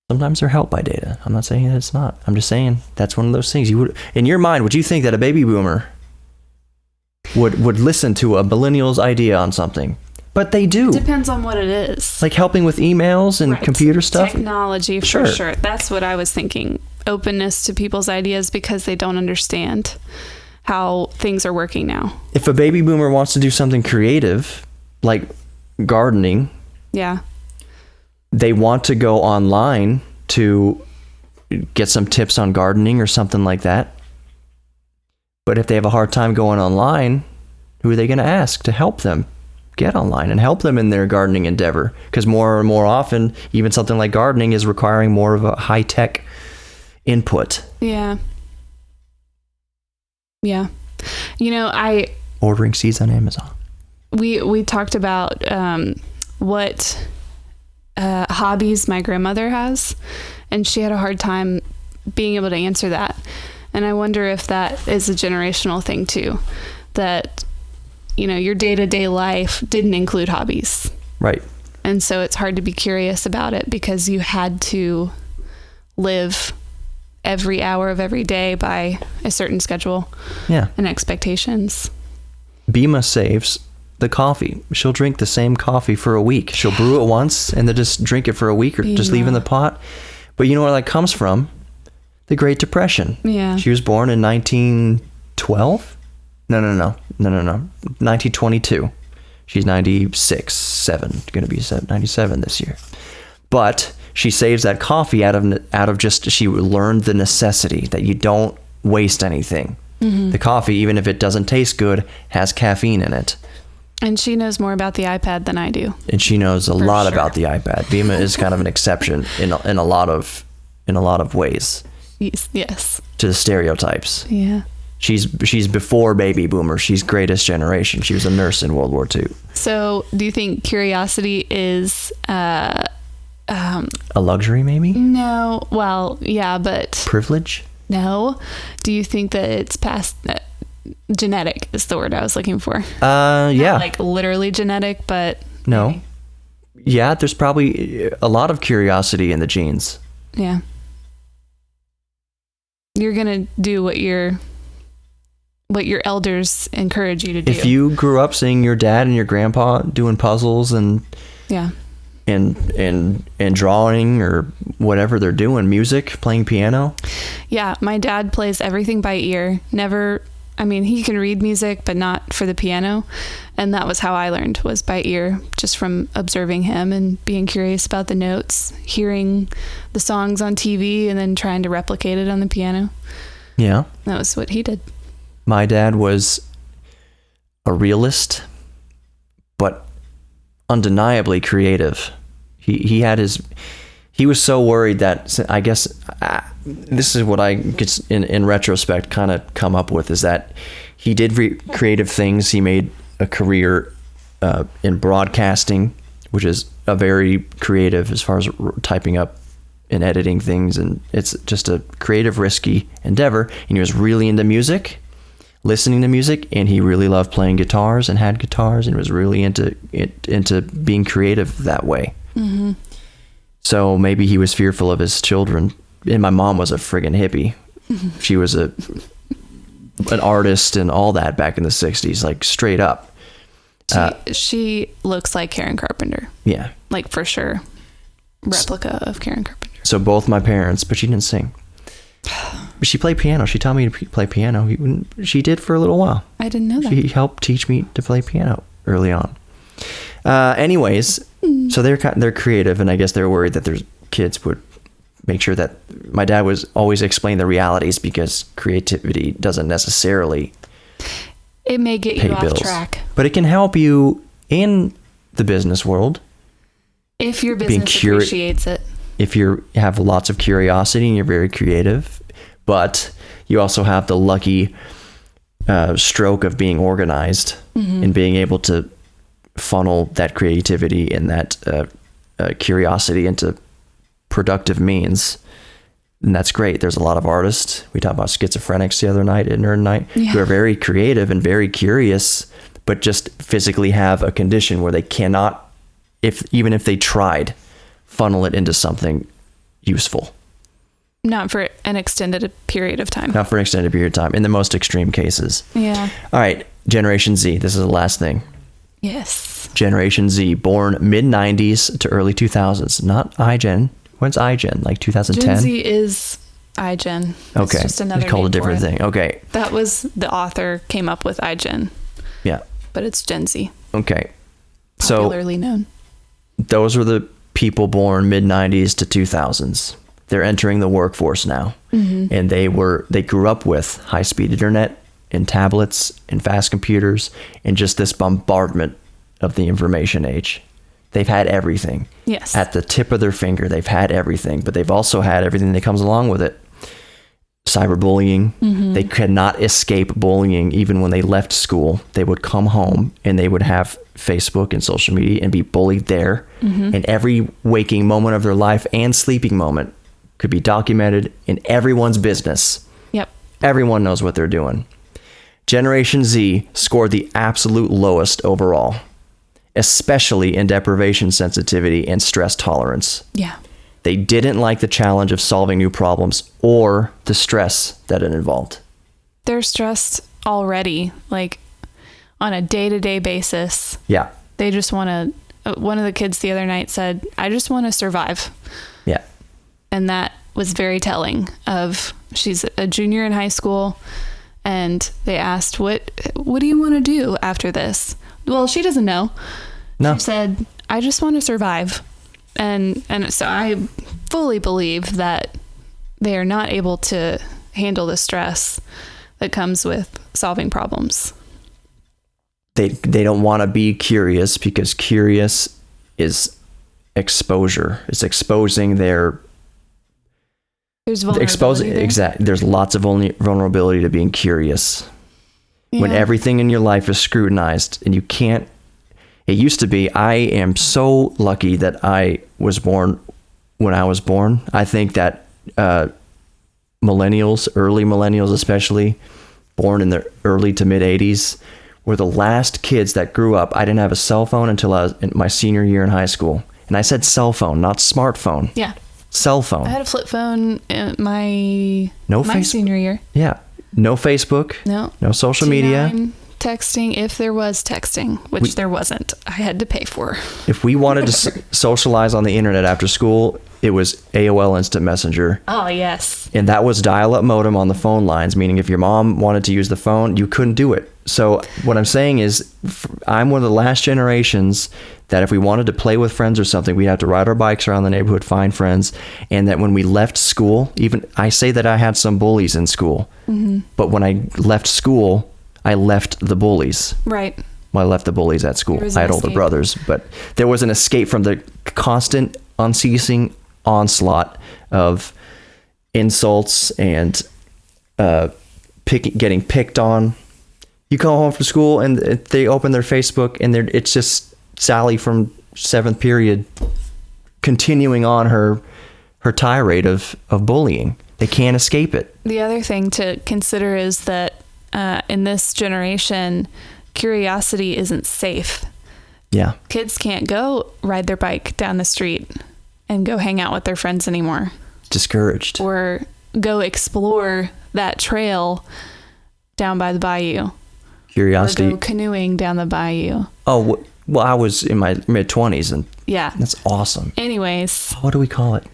Sometimes they're helped by data. I'm not saying that it's not. I'm just saying that's one of those things. In your mind, would you think that a baby boomer would listen to a millennial's idea on something? But they do. Depends on what it is. Like helping with emails and computer stuff. Technology, for sure. That's what I was thinking. Openness to people's ideas because they don't understand how things are working now. If a baby boomer wants to do something creative, like gardening, they want to go online to get some tips on gardening or something like that. But if they have a hard time going online, who are they going to ask to help them get online and help them in their gardening endeavor? Because more and more often, even something like gardening is requiring more of a high-tech input. Yeah. Ordering seeds on Amazon. We talked about what hobbies my grandmother has, and she had a hard time being able to answer that. And I wonder if that is a generational thing too, that, you know, your day-to-day life didn't include hobbies. Right. And so it's hard to be curious about it because you had to live every hour of every day by a certain schedule Yeah. and expectations. Bima saves the coffee. She'll drink the same coffee for a week. She'll brew it once and then just drink it for a week or just leave it in the pot. But you know where that comes from? The Great Depression. Yeah. She was born in 1912? No. 1922. She's 96, going to be 97 this year. But she saves that coffee out of just, she learned the necessity that you don't waste anything. The coffee, even if it doesn't taste good, has caffeine in it. And she knows more about the iPad than I do. And she knows a lot sure. about the iPad. Bima is kind of an exception in a lot of ways Yes. to the stereotypes. Yeah. She's before baby boomer. She's greatest generation. She was a nurse in World War II. So do you think curiosity is, A luxury, maybe? no, well, yeah, but Privilege? no. Do you think that it's past, genetic is the word I was looking for. Yeah. Not like literally genetic, but No. maybe. Yeah, there's probably a lot of curiosity in the genes. Yeah. You're going to do what your elders encourage you to do. If you grew up seeing your dad and your grandpa doing puzzles and yeah. drawing or whatever they're doing, music, playing piano. Yeah, my dad plays everything by ear. He can read music, but not for the piano. And that was how I learned, was by ear, just from observing him and being curious about the notes, hearing the songs on TV, and then trying to replicate it on the piano. Yeah. That was what he did. My dad was a realist, but undeniably creative. He was so worried that, I guess, this is what I could, in retrospect, kind of come up with, is that he did creative things. He made a career in broadcasting, which is a very creative as far as typing up and editing things, and it's just a creative, risky endeavor. And he was really into music, listening to music, and he really loved playing guitars and had guitars, and was really into being creative that way. Mm-hmm. So maybe he was fearful of his children. And my mom was a friggin' hippie. Mm-hmm. She was an artist and all that back in the 60s, like straight up. She looks like Karen Carpenter. Yeah. Like, for sure. Replica of Karen Carpenter. So both my parents, but she didn't sing. But she played piano. She taught me to play piano. She did for a little while. I didn't know that. She helped teach me to play piano early on. Anyways, so they're creative, and I guess they're worried that their kids would make sure that my dad was always explain the realities, because creativity doesn't necessarily It may get pay you bills. off track. But it can help you in the business world. If your business appreciates it. If you have lots of curiosity and you're very creative, but you also have the lucky stroke of being organized and being able to funnel that creativity and that curiosity into productive means, and that's great. There's a lot of artists. We talked about schizophrenics the other night at Nerd Night, who are very creative and very curious, but just physically have a condition where they cannot, even if they tried, funnel it into something useful. Not for an extended period of time. Not for an extended period of time, in the most extreme cases. Yeah. All right, Generation Z. This is the last thing. Yes. Generation Z, born mid-90s to early 2000s. Not iGen. When's iGen? Like 2010? Gen Z is iGen. Okay. It's just another It's called a name different for it. thing. Okay. That was the author came up with iGen, Yeah. but it's Gen Z. Okay. So Popularly known. those are the people born mid-90s to 2000s. They're entering the workforce now. Mm-hmm. And they grew up with high-speed internet and tablets and fast computers and just this bombardment of the information age. They've had everything. Yes. At the tip of their finger, they've had everything, but they've also had everything that comes along with it. cyberbullying. They could not escape bullying even when they left school. They would come home and they would have Facebook and social media and be bullied there. And every waking moment of their life and sleeping moment could be documented in everyone's business. Yep. Everyone knows what they're doing. Generation Z scored the absolute lowest overall, especially in deprivation sensitivity and stress tolerance. Yeah. They didn't like the challenge of solving new problems or the stress that it involved. They're stressed already, like on a day-to-day basis. Yeah. They just want to, one of the kids the other night said, I just want to survive. Yeah. And that was very telling of, she's a junior in high school, and they asked, what do you want to do after this? Well, she doesn't know. No. She said, I just want to survive. And so I fully believe that they are not able to handle the stress that comes with solving problems. They don't want to be curious because curious is exposure. It's exposing their There's vulnerability there. Exactly. There's lots of vulnerability to being curious. When Yeah. everything in your life is scrutinized and you can't. It used to be, I am so lucky that I was born when I was born. I think that millennials, early millennials especially, born in the early to mid 80s, were the last kids that grew up. I didn't have a cell phone until I was in my senior year in high school. And I said cell phone, not smartphone. Yeah. Cell phone. I had a flip phone in my Facebook? senior year. Yeah. No Facebook. No. No social media. T9 texting, if there was texting, which there wasn't. I had to pay for. If we wanted to socialize on the internet after school, it was AOL Instant Messenger. Oh, yes. And that was dial-up modem on the phone lines, meaning if your mom wanted to use the phone, you couldn't do it. So what I'm saying is, I'm one of the last generations that if we wanted to play with friends or something, we'd have to ride our bikes around the neighborhood, find friends. And that when we left school, even I say that I had some bullies in school, but when I left school, I left the bullies. Right. Well, I left the bullies at school. There was I an had older escape. brothers, but there was an escape from the constant, unceasing onslaught of insults and getting picked on. You come home from school and they open their Facebook and it's just Sally from 7th period continuing on her tirade of bullying. They can't escape it. The other thing to consider is that in this generation, curiosity isn't safe. Yeah. Kids can't go ride their bike down the street and go hang out with their friends anymore, Discouraged. or go explore that trail down by the bayou, Curiosity. or go canoeing down the bayou. Oh, well, I was in my mid-20s and Yeah. that's awesome. Anyways, What do we call it?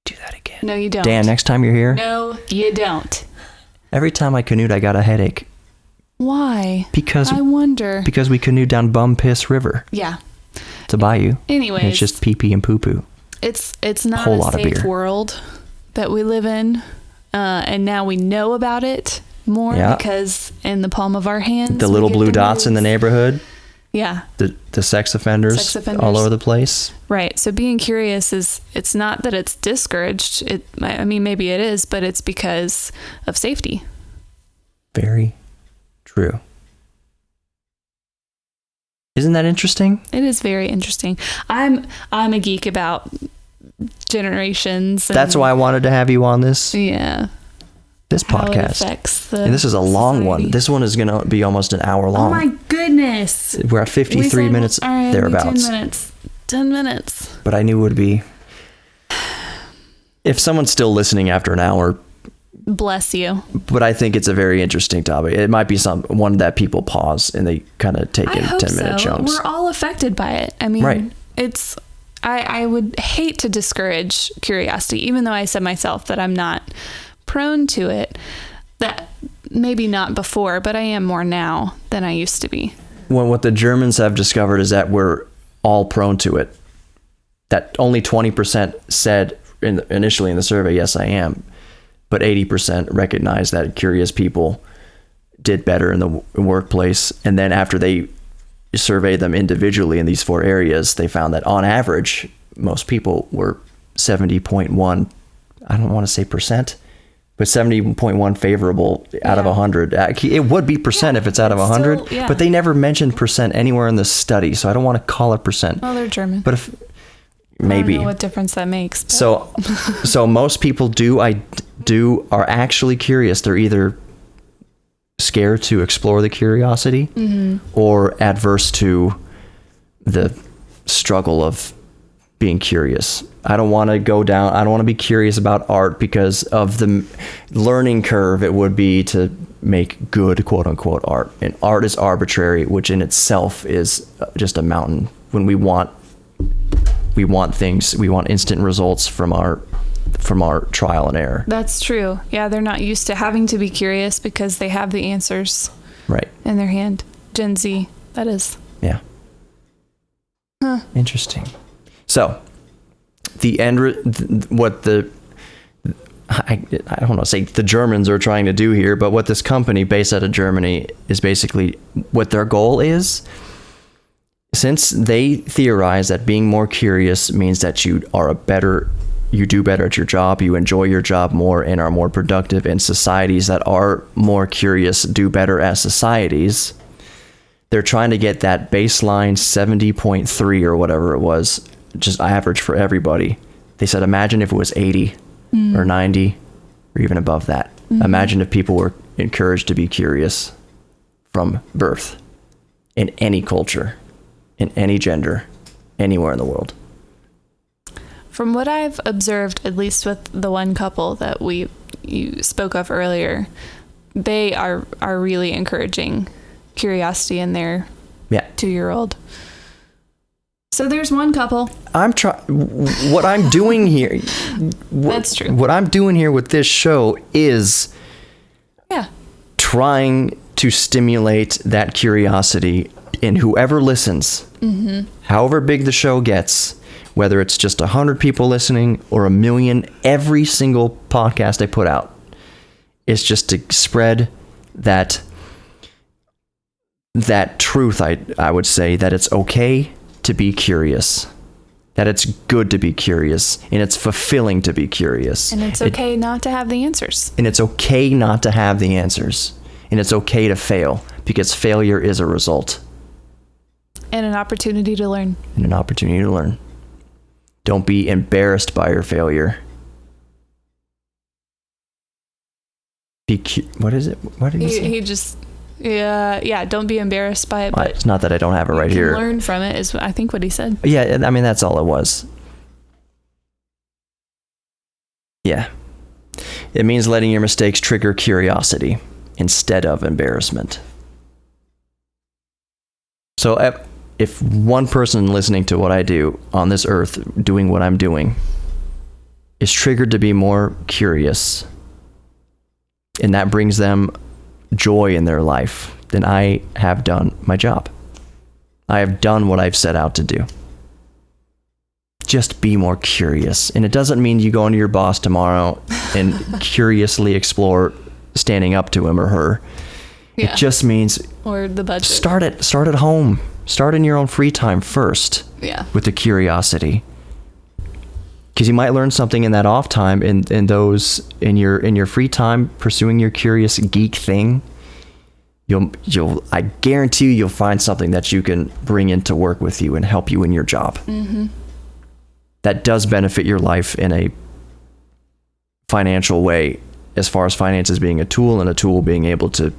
Do that again. no, you don't. Dan, next time you're here, No, you don't. every time I canoed, I got a headache Why? because I wonder. we canoed down Bum Piss River Yeah. to bayou. Anyways, And it's just pee pee and poo poo. it's not whole a lot of safe beer. world that we live in, and now we know about it more Yeah. because in the palm of our hands, The we little get blue the dots in the news. neighborhood, Yeah, the sex offenders, Sex offenders. all over the place. right. So being curious it's not that it's discouraged. I mean, maybe it is, but it's because of safety. Very true. Isn't that interesting? It is very interesting. I'm a geek about generations. And, That's why I wanted to have you on this Yeah. podcast. How it affects the And this is a long one. society. This one is going to be almost an hour Oh long. my goodness. We're at 53 minutes All right, thereabouts. 10 minutes. 10 minutes. But I knew it would be. If someone's still listening after an hour, Bless you. but I think it's a very interesting topic. It might be one that people pause and they kind of take I in hope 10-minute so. chunks. We're all affected by it. I mean, Right. it's. I would hate to discourage curiosity, even though I said myself that I'm not prone to it. That maybe not before, but I am more now than I used to be. Well, what the Germans have discovered is that we're all prone to it. That only 20% said initially in the survey, yes, I am. But 80% recognized that curious people did better in the workplace. And then after they surveyed them individually in these 4 areas, they found that on average, most people were 70.1, I don't want to say percent, with 70.1 favorable out of Yeah. 100. It would be percent if it's out of it's 100, still- yeah. but they never mentioned percent anywhere in the study, so I don't want to call it percent. Well, they're German. But if I maybe don't know what difference that makes. but- so most people are actually curious. They're either scared to explore the curiosity or adverse to the struggle of being curious. I don't want to be curious about art because of the learning curve it would be to make good quote unquote art. And art is arbitrary, which in itself is just a mountain. When we want things, we want instant results from our trial and error. That's true. Yeah, they're not used to having to be curious because they have the answers Right. in their hand. Gen Z, that is. Yeah. Interesting. So, the end, what the, I don't know, say the Germans are trying to do here, but what this company based out of Germany is basically what their goal is. Since they theorize that being more curious means that you do better at your job, you enjoy your job more and are more productive, and societies that are more curious do better as societies. They're trying to get that baseline 70.3 or whatever it was, just average for everybody. They said, imagine if it was 80 or 90 or even above that. Imagine if people were encouraged to be curious from birth in any culture, in any gender, anywhere in the world. From what I've observed, at least with the one couple that you spoke of earlier, they are really encouraging curiosity in their Yeah. 2-year-old. So there's one couple. What I'm doing here. That's true. What I'm doing here with this show is Yeah. trying to stimulate that curiosity in whoever listens. However big the show gets, whether it's just 100 people listening or 1 million, every single podcast I put out is just to spread that truth. I would say that it's okay to be curious, that it's good to be curious, and it's fulfilling to be curious. And it's okay not to have the answers. And it's okay not to have the answers. And it's okay to fail, because failure is a result And an opportunity to learn. and an opportunity to learn. Don't be embarrassed by your failure. What is it? What did he say? He just, yeah, don't be embarrassed by it, but It's not that I don't have it right you can here. learn from it is, I think, what he said. Yeah, I mean, that's all it was. Yeah. It means letting your mistakes trigger curiosity instead of embarrassment. So if one person listening to what I do on this earth, doing what I'm doing, is triggered to be more curious, and that brings them joy in their life, then I have done my job. I have done what I've set out to do. Just be more curious. And it doesn't mean you go into your boss tomorrow and curiously explore standing up to him or her. Yeah. It just means Or the budget. start at home. Start in your own free time first Yeah. with the curiosity. Because you might learn something in that off time, in those in your free time pursuing your curious geek thing. I guarantee you'll find something that you can bring into work with you and help you in your job. Mm-hmm. That does benefit your life in a financial way, as far as finances being a tool, and a tool being able to,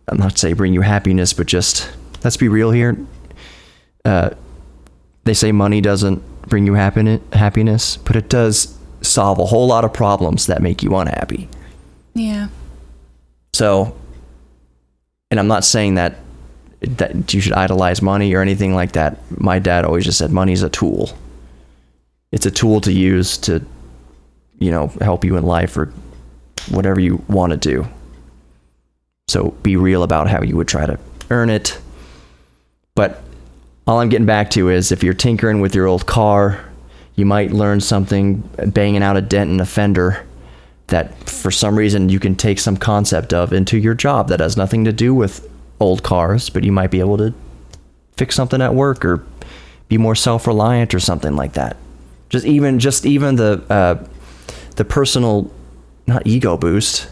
I'm not saying bring you happiness, but just, let's be real here. They say money doesn't bring you happiness, but it does solve a whole lot of problems that make you unhappy. Yeah. So, and I'm not saying that you should idolize money or anything like that. My dad always just said money's a tool. It's a tool to use to, help you in life or whatever you want to do. So be real about how you would try to earn it. But all I'm getting back to is, if you're tinkering with your old car, you might learn something banging out a dent in a fender that for some reason you can take some concept of into your job that has nothing to do with old cars, but you might be able to fix something at work or be more self-reliant or something like that. Just even the personal not ego boost,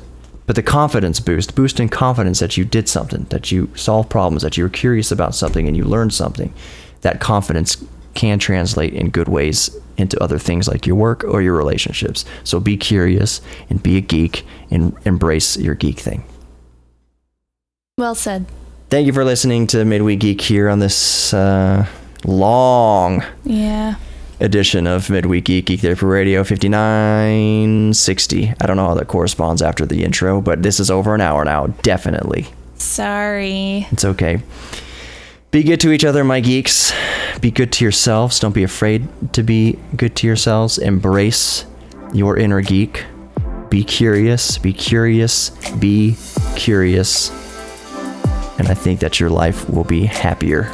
but the confidence boost in confidence that you did something, that you solved problems, that you were curious about something and you learned something. That confidence can translate in good ways into other things like your work or your relationships. So be curious and be a geek and embrace your geek thing. Well said. Thank you for listening to Midweek Geek here on this long edition of Midweek Geek, Geek Therapy Radio 5960. I don't know how that corresponds after the intro, but this is over an hour now, definitely. Sorry. It's okay. Be good to each other, my geeks. Be good to yourselves. Don't be afraid to be good to yourselves. Embrace your inner geek. Be curious, be curious, be curious. And I think that your life will be happier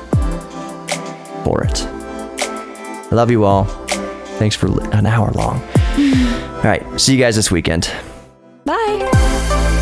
for it. I love you all. Thanks for an hour long. All right. See you guys this weekend. Bye.